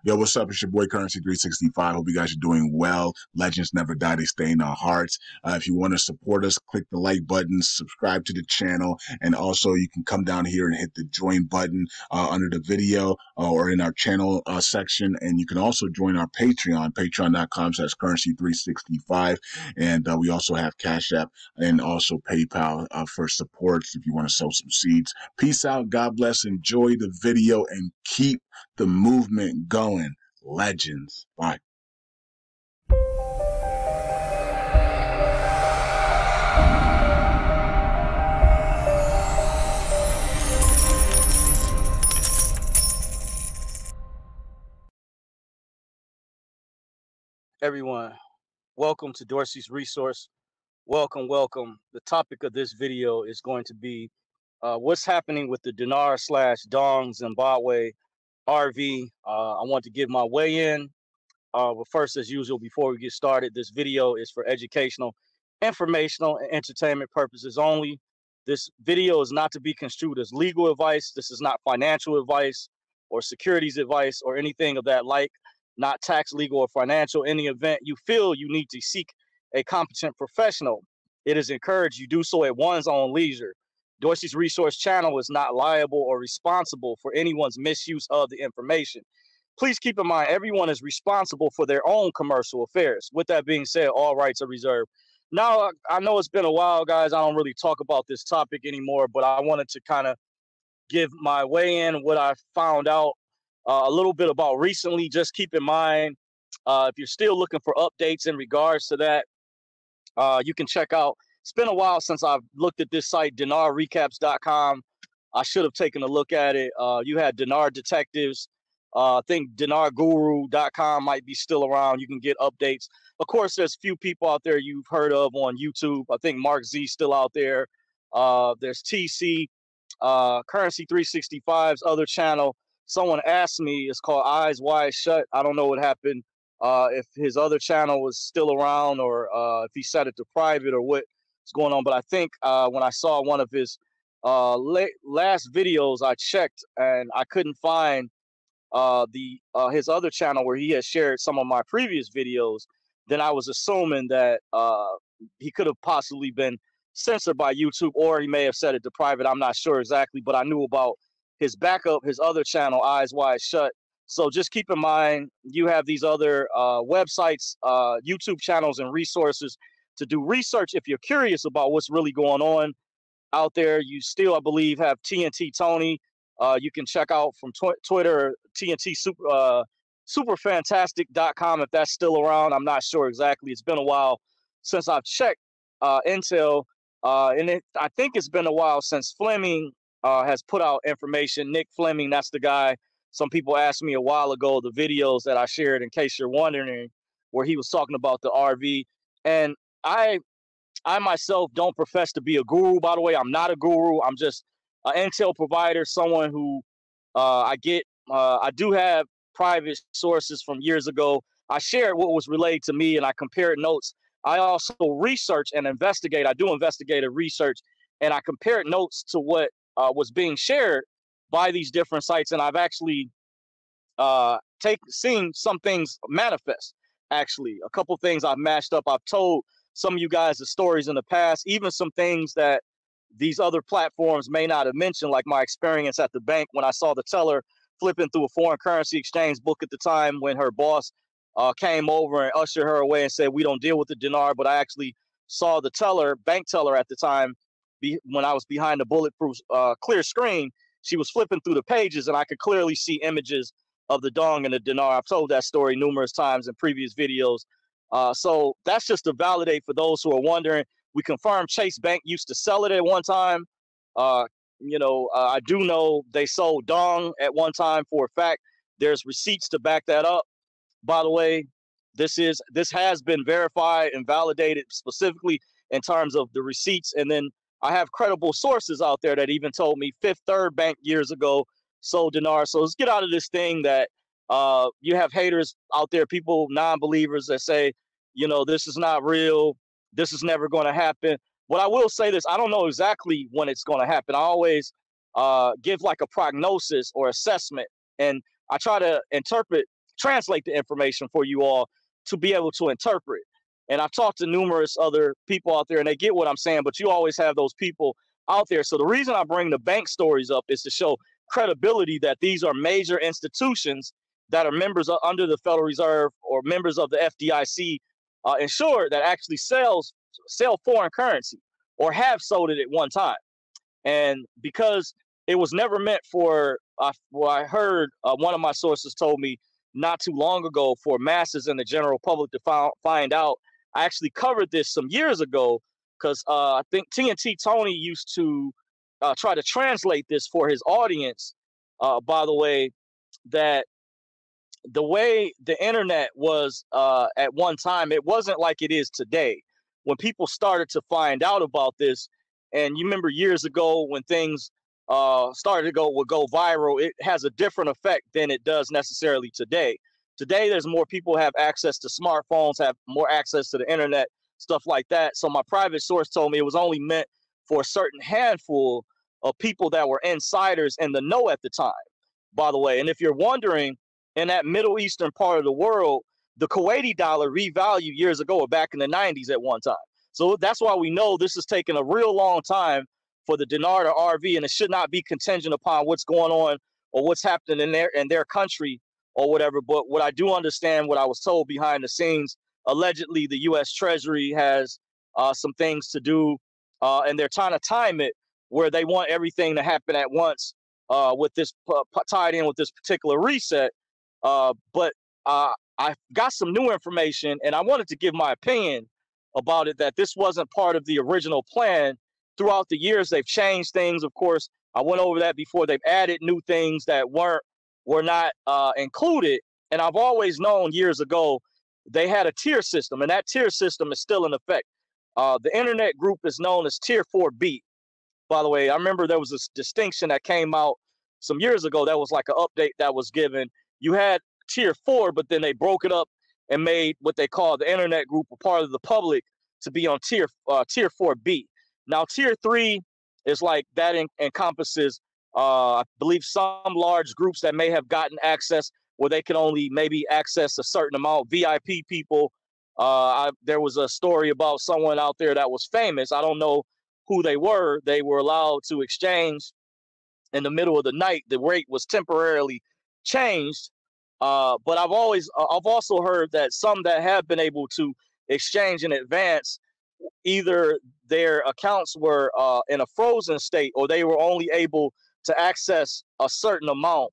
Yo, what's up? It's your boy Currency 365. Hope you guys are doing well. Legends never die. They stay in our hearts. If you want to support us, click the like button, subscribe to the channel, and also you can come down here and hit the join button under the video or in our channel section. And you can also join our Patreon, patreon.com/currency365. And we also have Cash App and also PayPal for supports if you want to sow some seeds. Peace out. God bless. Enjoy the video and keep the movement going. Legends. Bye. Everyone, welcome to Dorsey's Resource. Welcome. The topic of this video is going to be what's happening with the Dinar / Dong Zimbabwe RV. I want to give my weigh in. But first, as usual, before we get started, this video is for educational, informational, and entertainment purposes only. This video is not to be construed as legal advice. This is not financial advice or securities advice or anything of that like, not tax, legal, or financial. In the event you feel you need to seek a competent professional, it is encouraged you do so at one's own leisure. Dorsey's Resource channel is not liable or responsible for anyone's misuse of the information. Please keep in mind, everyone is responsible for their own commercial affairs. With that being said, all rights are reserved. Now, I know it's been a while, guys. I don't really talk about this topic anymore, but I wanted to kind of give my weigh in, what I found out a little bit about recently. Just keep in mind, if you're still looking for updates in regards to that, you can check out. It's been a while since I've looked at this site, DinarRecaps.com. I should have taken a look at it. You had Dinar Detectives. I think DinarGuru.com might be still around. You can get updates. Of course, there's few people out there you've heard of on YouTube. I think Mark Z still out there. There's TC, Currency 365's other channel. Someone asked me, it's called Eyes Wide Shut. I don't know what happened. If his other channel was still around or if he set it to private or what's going on. But I think when I saw one of his last videos, I checked and I couldn't find his other channel where he had shared some of my previous videos. Then I was assuming that he could have possibly been censored by YouTube, or he may have set it to private. I'm not sure exactly, but I knew about his backup, his other channel, Eyes Wide Shut. So just keep in mind, you have these other websites, YouTube channels, and resources to do research if you're curious about what's really going on out there. You still, I believe, have TNT Tony. You can check out from Twitter, TNT superfantastic.com if that's still around. I'm not sure exactly. It's been a while since I've checked Intel. I think it's been a while since Fleming has put out information. Nick Fleming, that's the guy. Some people asked me a while ago the videos that I shared, in case you're wondering, where he was talking about the RV. And I myself don't profess to be a guru, by the way. I'm not a guru. I'm just an intel provider, someone who I do have private sources from years ago. I shared what was relayed to me and I compared notes. I also research and investigate. I do investigative research and I compared notes to what was being shared by these different sites. And I've actually seen some things manifest. Actually, a couple things I've matched up. I've told some of you guys the stories in the past, even some things that these other platforms may not have mentioned, like my experience at the bank when I saw the teller flipping through a foreign currency exchange book at the time when her boss came over and ushered her away and said, "We don't deal with the dinar." But I actually saw the teller, bank teller at the time, when I was behind the bulletproof clear screen. She was flipping through the pages and I could clearly see images of the dong and the dinar. I've told that story numerous times in previous videos. So that's just to validate for those who are wondering. We confirmed Chase Bank used to sell it at one time. I do know they sold dong at one time for a fact. There's receipts to back that up. By the way, this has been verified and validated specifically in terms of the receipts. And then I have credible sources out there that even told me Fifth Third Bank years ago sold dinar. So let's get out of this thing that you have haters out there, people, non-believers that say, this is not real. This is never going to happen. What I will say this, I don't know exactly when it's going to happen. I always give like a prognosis or assessment. And I try to translate the information for you all to be able to interpret. And I've talked to numerous other people out there, and they get what I'm saying, but you always have those people out there. So the reason I bring the bank stories up is to show credibility that these are major institutions that are members of, under the Federal Reserve or members of the FDIC, insured, that actually sell foreign currency or have sold it at one time. And because it was never meant for, what I heard one of my sources told me not too long ago, for masses and the general public to find out. I actually covered this some years ago because I think TNT Tony used to try to translate this for his audience. By the way, that the way the internet was at one time, it wasn't like it is today. When people started to find out about this, and you remember years ago when things started to would go viral, it has a different effect than it does necessarily today. Today, there's more people have access to smartphones, have more access to the internet, stuff like that. So my private source told me it was only meant for a certain handful of people that were insiders in the know at the time, by the way. And if you're wondering, in that Middle Eastern part of the world, the Kuwaiti dollar revalued years ago, or back in the 90s at one time. So that's why we know this is taking a real long time for the dinar to RV, and it should not be contingent upon what's going on or what's happening in their country or whatever. But what I do understand, what I was told behind the scenes, allegedly the U.S. Treasury has some things to do, and they're trying to time it where they want everything to happen at once with this tied in with this particular reset. But I got some new information, and I wanted to give my opinion about it, that this wasn't part of the original plan. Throughout the years, they've changed things. Of course, I went over that before. They've added new things that were not included. And I've always known years ago they had a tier system, and that tier system is still in effect. The internet group is known as Tier 4B. By the way, I remember there was this distinction that came out some years ago. That was like an update that was given. You had Tier 4, but then they broke it up and made what they call the internet group a part of the public to be on Tier 4B. Now, Tier 3 is like that encompasses, I believe, some large groups that may have gotten access where they can only maybe access a certain amount. VIP people. There was a story about someone out there that was famous. I don't know who they were. They were allowed to exchange in the middle of the night. The rate was temporarily changed. But I've also heard that some that have been able to exchange in advance, either their accounts were in a frozen state, or they were only able to access a certain amount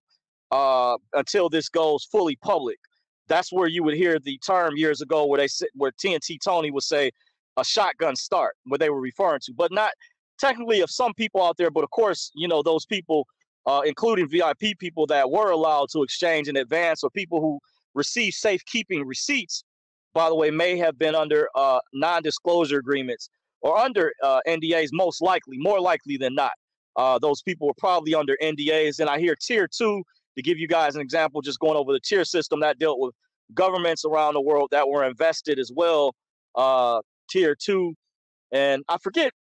until this goes fully public. That's where you would hear the term years ago where TNT Tony would say a shotgun start, what they were referring to, but not technically of some people out there. But of course, you know, those people, including VIP people that were allowed to exchange in advance, or people who receive safekeeping receipts, by the way, may have been under non-disclosure agreements or under NDAs, more likely than not. Those people were probably under NDAs. And I hear Tier 2, to give you guys an example, just going over the tier system, that dealt with governments around the world that were invested as well, Tier 2. And I forget.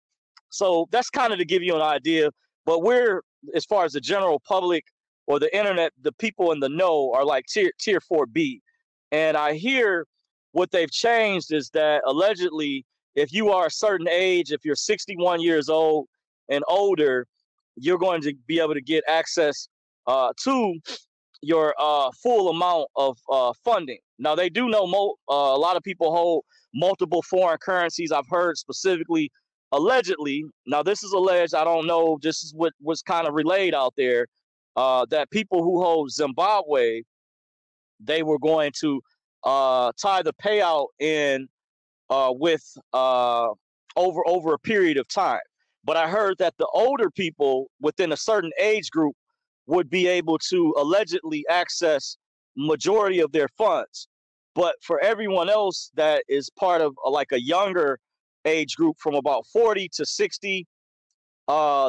So that's kind of to give you an idea. But we're, as far as the general public or the internet, the people in the know are like Tier 4B. And I hear what they've changed is that allegedly, if you are a certain age, if you're 61 years old and older, you're going to be able to get access to your full amount of funding. Now, they do know a lot of people hold multiple foreign currencies. I've heard specifically, allegedly, now this is alleged, I don't know, this is what was kind of relayed out there, that people who hold Zimbabwe, they were going to tie the payout in with over a period of time. But I heard that the older people within a certain age group would be able to allegedly access majority of their funds. But for everyone else that is part of like a younger age group from about 40 to 60,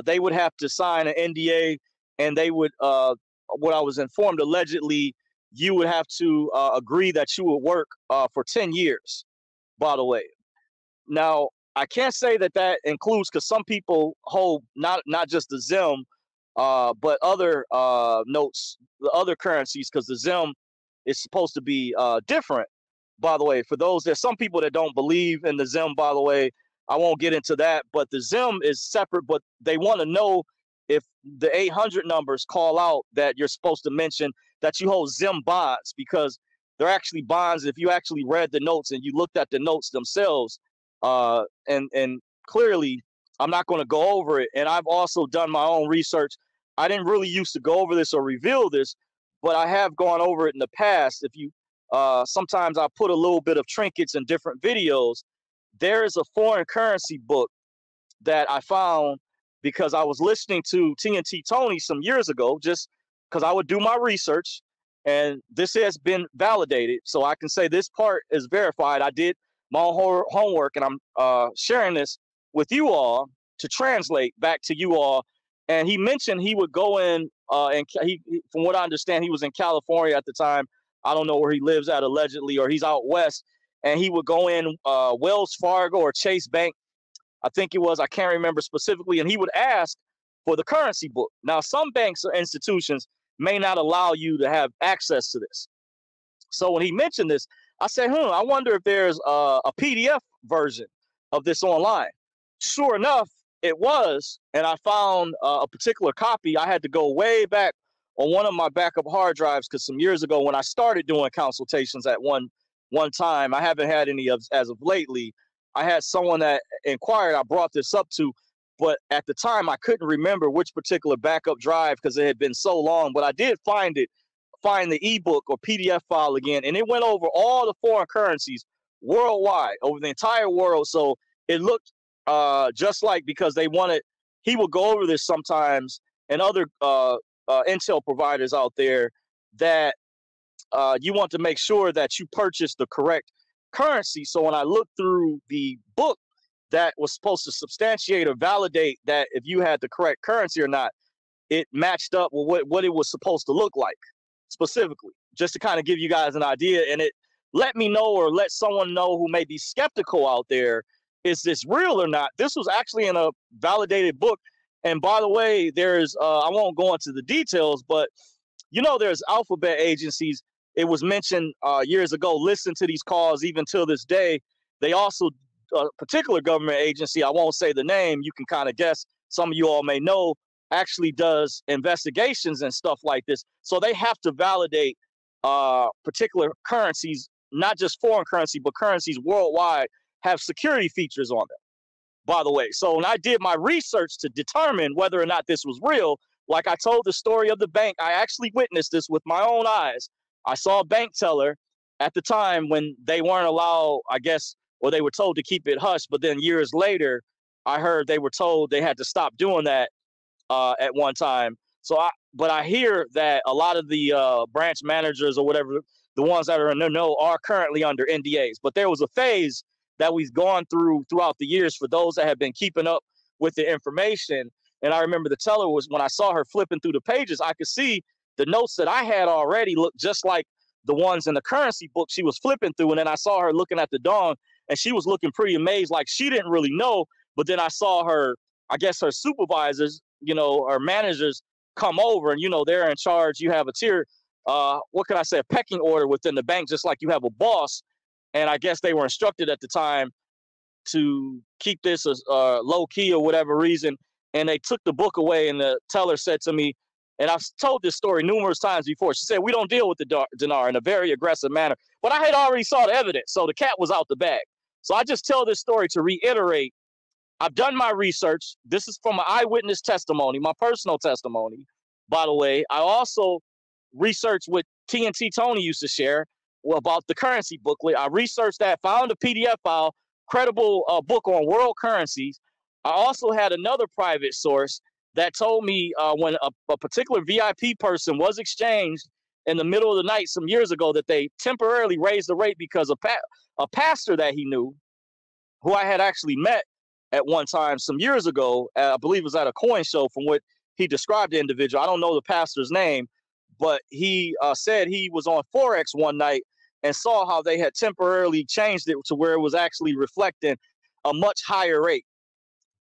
they would have to sign an NDA, and they would, what I was informed, allegedly, you would have to agree that you would work for 10 years, by the way. Now, I can't say that that includes, because some people hold not just the Zim, but other notes, the other currencies, because the Zim is supposed to be different. By the way, for those, there's some people that don't believe in the Zim, by the way. I won't get into that, but the Zim is separate, but they want to know if the 800 numbers call out that you're supposed to mention that you hold Zim bonds, because they're actually bonds. If you actually read the notes and you looked at the notes themselves, and clearly I'm not going to go over it. And I've also done my own research. I didn't really used to go over this or reveal this, but I have gone over it in the past. If you sometimes I put a little bit of trinkets in different videos. There is a foreign currency book that I found because I was listening to TNT Tony some years ago, just because I would do my research, and this has been validated. So I can say this part is verified. I did my own homework, and I'm sharing this with you all to translate back to you all. And he mentioned he would go in, and from what I understand, he was in California at the time. I don't know where he lives at allegedly, or he's out west. And he would go in Wells Fargo or Chase Bank, I think it was, I can't remember specifically, and he would ask for the currency book. Now, some banks or institutions may not allow you to have access to this. So when he mentioned this, I said, I wonder if there's a PDF version of this online. Sure enough, it was, and I found a particular copy. I had to go way back on one of my backup hard drives, because some years ago when I started doing consultations at one time, I haven't had any as of lately. I had someone that inquired, I brought this up to, but at the time I couldn't remember which particular backup drive because it had been so long. But I did find the ebook or PDF file again, and it went over all the foreign currencies worldwide, over the entire world. So it looked just like, because he would go over this sometimes, and other intel providers out there, that you want to make sure that you purchase the correct currency. So when I looked through the book that was supposed to substantiate or validate that if you had the correct currency or not, it matched up with what it was supposed to look like specifically, just to kind of give you guys an idea. And it let me know, or let someone know who may be skeptical out there, is this real or not? This was actually in a validated book. And by the way, there's I won't go into the details, but there's alphabet agencies. It was mentioned years ago, listen to these calls even till this day. They also, a particular government agency, I won't say the name, you can kind of guess, some of you all may know, actually does investigations and stuff like this. So they have to validate particular currencies, not just foreign currency, but currencies worldwide have security features on them, by the way. So when I did my research to determine whether or not this was real, like I told the story of the bank, I actually witnessed this with my own eyes. I saw a bank teller at the time when they weren't allowed, I guess, or they were told to keep it hush. But then years later, I heard they were told they had to stop doing that at one time. But I hear that a lot of the branch managers or whatever, the ones that are in the know, are currently under NDAs. But there was a phase that we've gone throughout the years for those that have been keeping up with the information. And I remember the teller was, when I saw her flipping through the pages, I could see the notes that I had already looked just like the ones in the currency book she was flipping through. And then I saw her looking at the dong, and she was looking pretty amazed, like she didn't really know. But then I saw her, I guess her supervisors, or managers come over, and, they're in charge. You have a tier, what can I say, a pecking order within the bank, just like you have a boss. And I guess they were instructed at the time to keep this low key or whatever reason. And they took the book away, and the teller said to me, and I've told this story numerous times before, she said, we don't deal with the dinar, in a very aggressive manner. But I had already saw the evidence, so the cat was out the bag. So I just tell this story to reiterate, I've done my research. This is from my eyewitness testimony, my personal testimony, by the way. I also researched what TNT Tony used to share about the currency booklet. I researched that, found a PDF file, credible book on world currencies. I also had another private source that told me when a particular VIP person was exchanged in the middle of the night some years ago, that they temporarily raised the rate because a pastor that he knew, who I had actually met at one time some years ago, I believe it was at a coin show, from what he described the individual. I don't know the pastor's name, but he said he was on Forex one night and saw how they had temporarily changed it to where it was actually reflecting a much higher rate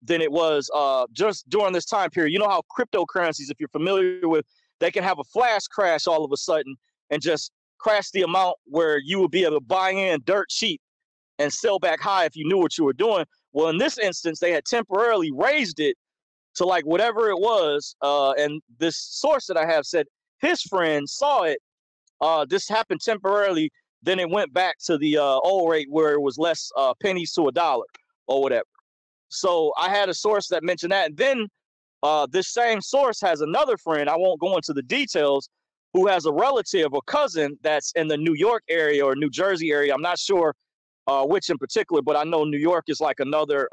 than it was just during this time period. You know how cryptocurrencies, if you're familiar with, they can have a flash crash all of a sudden and just crash the amount where you would be able to buy in dirt cheap and sell back high if you knew what you were doing. Well, in this instance, they had temporarily raised it to like whatever it was. And this source that I have said his friend saw it. This happened temporarily. Then it went back to the old rate where it was less pennies to a dollar or whatever. So I had a source that mentioned that. And then this same source has another friend, I won't go into the details, who has a relative or cousin that's in the New York area or New Jersey area. I'm not sure which in particular, but I know New York is like another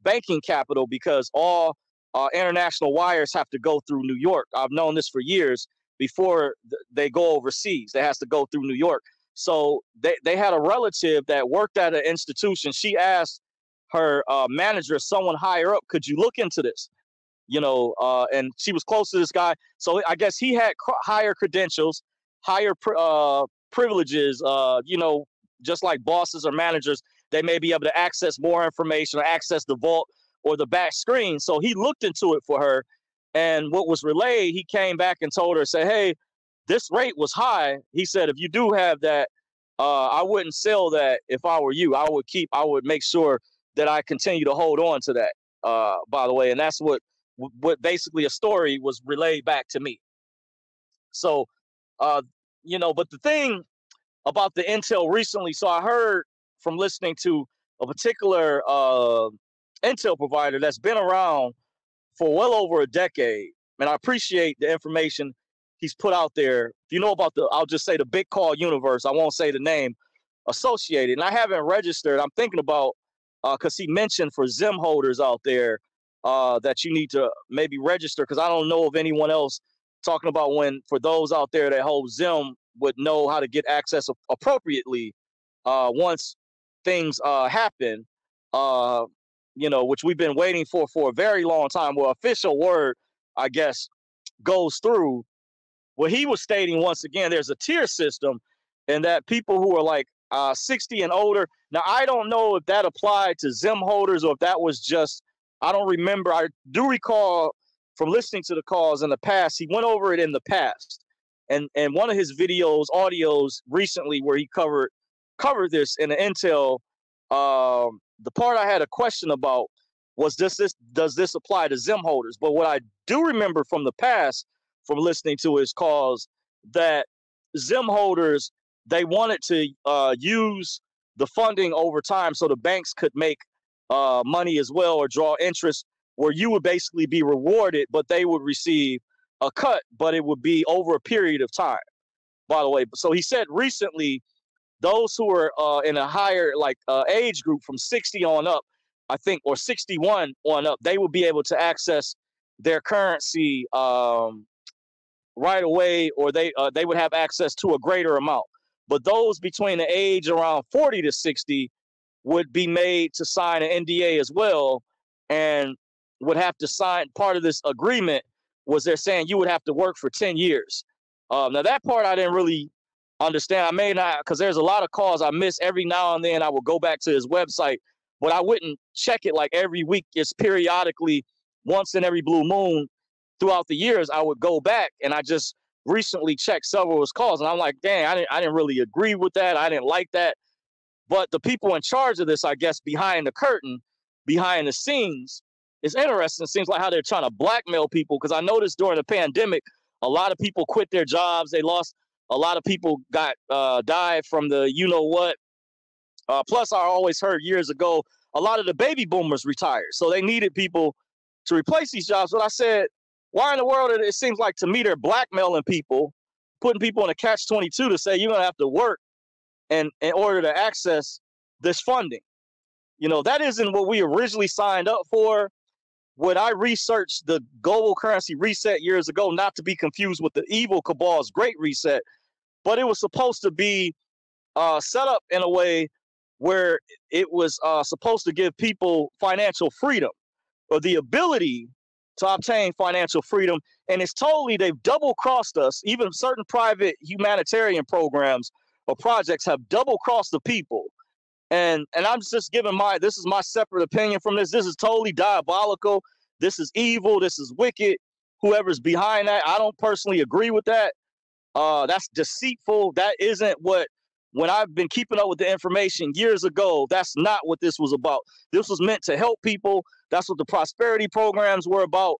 banking capital because all international wires have to go through New York. I've known this for years. Before they go overseas, they has to go through New York. So they had a relative that worked at an institution. She asked her manager, someone higher up, could you look into this? You know, and she was close to this guy. So I guess he had higher credentials, higher privileges, you know, just like bosses or managers, they may be able to access more information or access the vault or the back screen. So he looked into it for her. And what was relayed, he came back and told her, say, hey, this rate was high. He said, if you do have that, I wouldn't sell that if I were you. I would make sure that I continue to hold on to that, by the way. And that's what basically a story was relayed back to me. So, you know, but the thing about the intel recently, so I heard from listening to a particular intel provider that's been around for well over a decade, and I appreciate the information he's put out there. If you know about I'll just say the Big Call universe, I won't say the name associated, and I haven't registered. I'm thinking about, because he mentioned for Zim holders out there that you need to maybe register, because I don't know of anyone else talking about when, for those out there that hold Zim, would know how to get access appropriately once things happen. You know, which we've been waiting for a very long time. Well, official word, I guess, goes through. Well, he was stating once again, there's a tier system, and that people who are like 60 and older. Now, I don't know if that applied to Zim holders or if that was just, I don't remember. I do recall from listening to the calls in the past, he went over it in the past. And one of his videos, audios recently where he covered this in the intel, the part I had a question about was does this apply to Zim holders? But what I do remember from the past, from listening to his calls, that Zim holders, they wanted to use the funding over time so the banks could make money as well, or draw interest, where you would basically be rewarded, but they would receive a cut, but it would be over a period of time, by the way. So he said recently, those who are in a higher age group from 60 on up, I think, or 61 on up, they will be able to access their currency right away, or they would have access to a greater amount. But those between the age around 40 to 60 would be made to sign an NDA as well, and would have to sign. Part of this agreement was they're saying you would have to work for 10 years. Now that part I didn't really understand. I may not, because there's a lot of calls I miss. Every now and then I will go back to his website, but I wouldn't check it like every week. It's periodically, once in every blue moon throughout the years, I would go back, and I just recently checked several of his calls, and I'm like, dang, I didn't really agree with that. I didn't like that. But the people in charge of this, I guess, behind the curtain, behind the scenes, it's interesting. It seems like how they're trying to blackmail people, because I noticed during the pandemic, a lot of people quit their jobs. They lost. A lot of people died from the you-know-what. Plus, I always heard years ago, a lot of the baby boomers retired. So they needed people to replace these jobs. But I said, why in the world, it seems like to me they're blackmailing people, putting people in a catch-22 to say you're going to have to work in order to access this funding. You know, that isn't what we originally signed up for. When I researched the global currency reset years ago, not to be confused with the evil cabal's great reset, but it was supposed to be set up in a way where it was supposed to give people financial freedom, or the ability to obtain financial freedom. And it's totally, they've double-crossed us. Even certain private humanitarian programs or projects have double-crossed the people. And I'm just giving this is my separate opinion from this. This is totally diabolical. This is evil. This is wicked. Whoever's behind that, I don't personally agree with that. That's deceitful. That isn't what, when I've been keeping up with the information years ago, that's not what this was about. This was meant to help people. That's what the prosperity programs were about.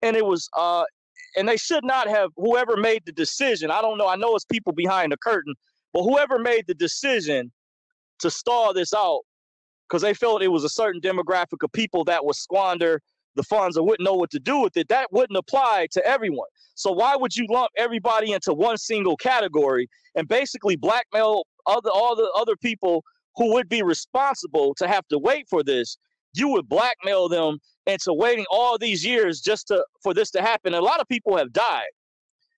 And it was, and they should not have, whoever made the decision, I don't know, I know it's people behind the curtain, but whoever made the decision to stall this out, because they felt it was a certain demographic of people that would squander the funds or wouldn't know what to do with it, that wouldn't apply to everyone. So why would you lump everybody into one single category and basically blackmail all the other people who would be responsible to have to wait for this? You would blackmail them into waiting all these years just for this to happen. And a lot of people have died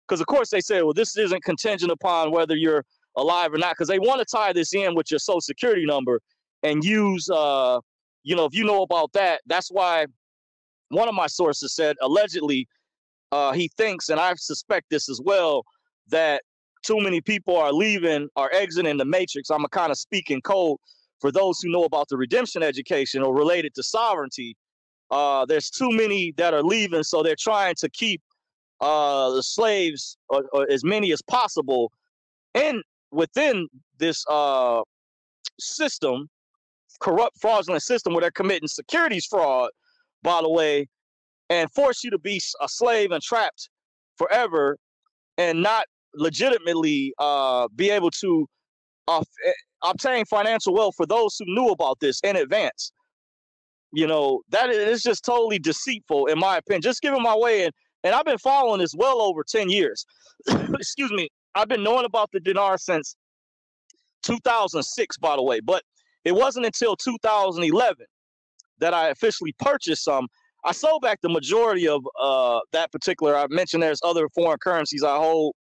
because, of course, they say, well, this isn't contingent upon whether you're alive or not, because they want to tie this in with your social security number and use, if you know about that, that's why one of my sources said, allegedly, he thinks, and I suspect this as well, that too many people are exiting the matrix. I'm a kind of speaking code for those who know about the redemption education or related to sovereignty. There's too many that are leaving, so they're trying to keep the slaves or as many as possible within this system, corrupt, fraudulent system where they're committing securities fraud, by the way, and force you to be a slave and trapped forever and not legitimately be able to obtain financial wealth for those who knew about this in advance. That is just totally deceitful, in my opinion. Just giving my way in. And I've been following this well over 10 years. Excuse me. I've been knowing about the dinar since 2006, by the way. But it wasn't until 2011 that I officially purchased some. I sold back the majority of that particular. I mentioned there's other foreign currencies I hold,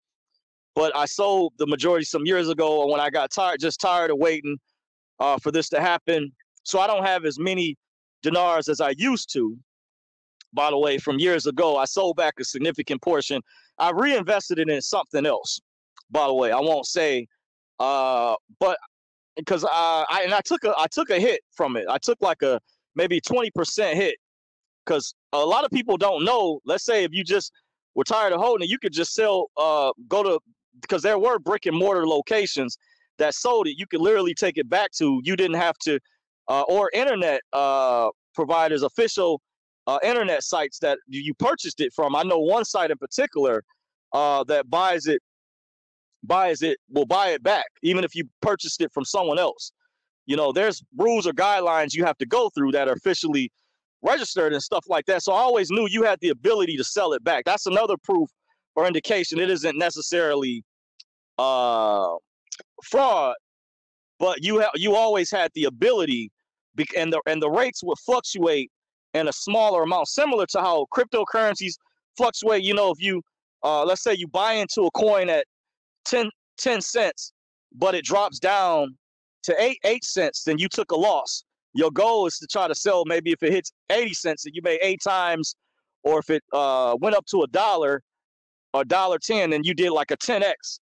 but I sold the majority some years ago when I got tired of waiting for this to happen. So I don't have as many dinars as I used to. By the way, from years ago, I sold back a significant portion. I reinvested it in something else. By the way, I won't say, but because I took a hit from it. I took like a maybe 20% hit, because a lot of people don't know. Let's say if you just were tired of holding it, you could just sell, because there were brick and mortar locations that sold it. You could literally take it back to, you didn't have to, or internet providers, official internet sites that you purchased it from. I know one site in particular that buys it will buy it back, even if you purchased it from someone else. There's rules or guidelines you have to go through that are officially registered and stuff like that. So I always knew you had the ability to sell it back. That's another proof or indication it isn't necessarily fraud, but you always had the ability, and the rates would fluctuate in a smaller amount, similar to how cryptocurrencies fluctuate. If you let's say you buy into a coin at 10 cents, but it drops down to 8 cents, then you took a loss. Your goal is to try to sell, maybe if it hits 80 cents and you made 8 times, or if it went up to $1 or $1.10, then you did like a 10x.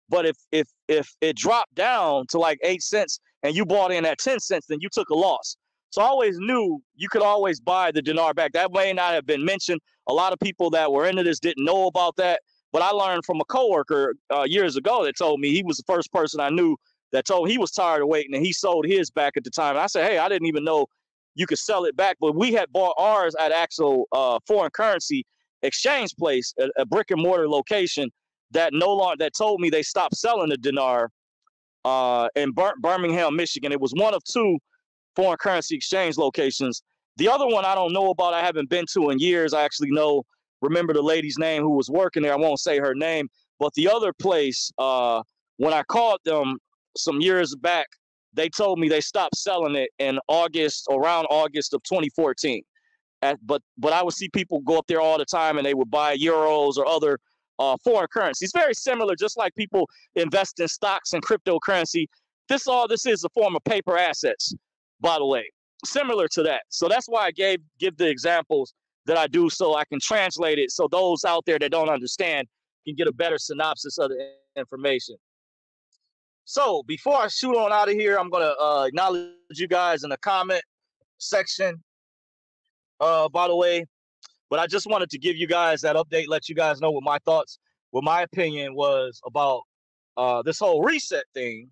But if it dropped down to like 8 cents and you bought in at 10 cents, then you took a loss. So I always knew you could always buy the dinar back. That may not have been mentioned. A lot of people that were into this didn't know about that. But I learned from a coworker years ago that told me, he was the first person I knew that told me he was tired of waiting, and he sold his back at the time. And I said, hey, I didn't even know you could sell it back. But we had bought ours at actual foreign currency exchange place, a brick and mortar location that told me they stopped selling the dinar in Birmingham, Michigan. It was one of 2 foreign currency exchange locations. The other one I don't know about. I haven't been to in years. I actually remember the lady's name who was working there. I won't say her name. But the other place, when I called them some years back, they told me they stopped selling it in around August of 2014. But I would see people go up there all the time, and they would buy euros or other foreign currencies. Very similar, just like people invest in stocks and cryptocurrency. This is a form of paper assets, by the way, similar to that. So that's why I give the examples that I do, so I can translate it, so those out there that don't understand can get a better synopsis of the information. So before I shoot on out of here, I'm going to acknowledge you guys in the comment section, by the way. But I just wanted to give you guys that update, let you guys know what my thoughts what my opinion was about this whole reset thing.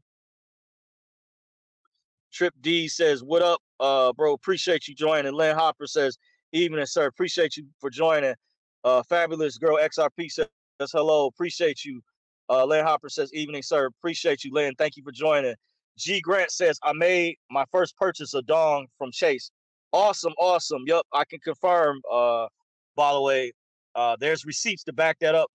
Trip D says, what up, bro? Appreciate you joining. Len Hopper says, evening, sir. Appreciate you for joining. Fabulous Girl XRP says, hello. Appreciate you. Len Hopper says, evening, sir. Appreciate you, Len. Thank you for joining. G Grant says, I made my first purchase of Dong from Chase. Awesome, awesome. Yup, I can confirm, by the way. There's receipts to back that up.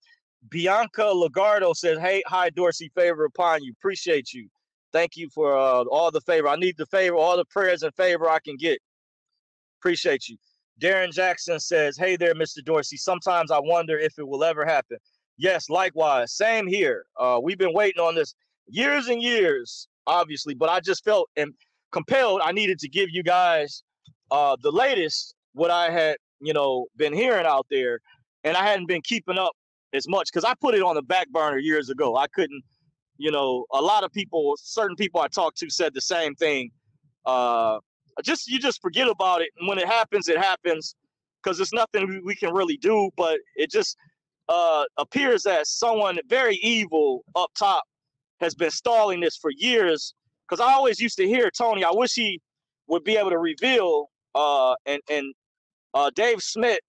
Bianca Lagardo says, hey, hi, Dorsey, favor upon you. Appreciate you. Thank you for all the favor. I need the favor, all the prayers and favor I can get. Appreciate you. Darren Jackson says, hey there, Mr. Dorsey. Sometimes I wonder if it will ever happen. Yes, likewise. Same here. We've been waiting on this years and years, obviously, but I just felt compelled. I needed to give you guys the latest, what I had, been hearing out there, and I hadn't been keeping up as much because I put it on the back burner years ago. I couldn't. A lot of people, certain people I talked to said the same thing. You just forget about it. And when it happens because it's nothing we can really do, but it just appears that someone very evil up top has been stalling this for years. Because I always used to hear, Tony, I wish he would be able to reveal, and Dave Smith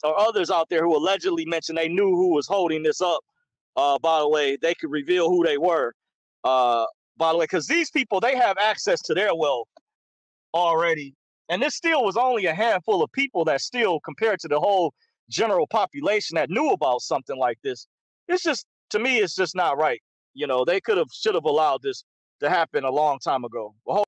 or others out there who allegedly mentioned they knew who was holding this up. By the way, they could reveal who they were. By the way, because these people, they have access to their wealth already. And this still was only a handful of people that still, compared to the whole general population that knew about something like this. It's just, to me, it's just not right. They should have allowed this to happen a long time ago. Well,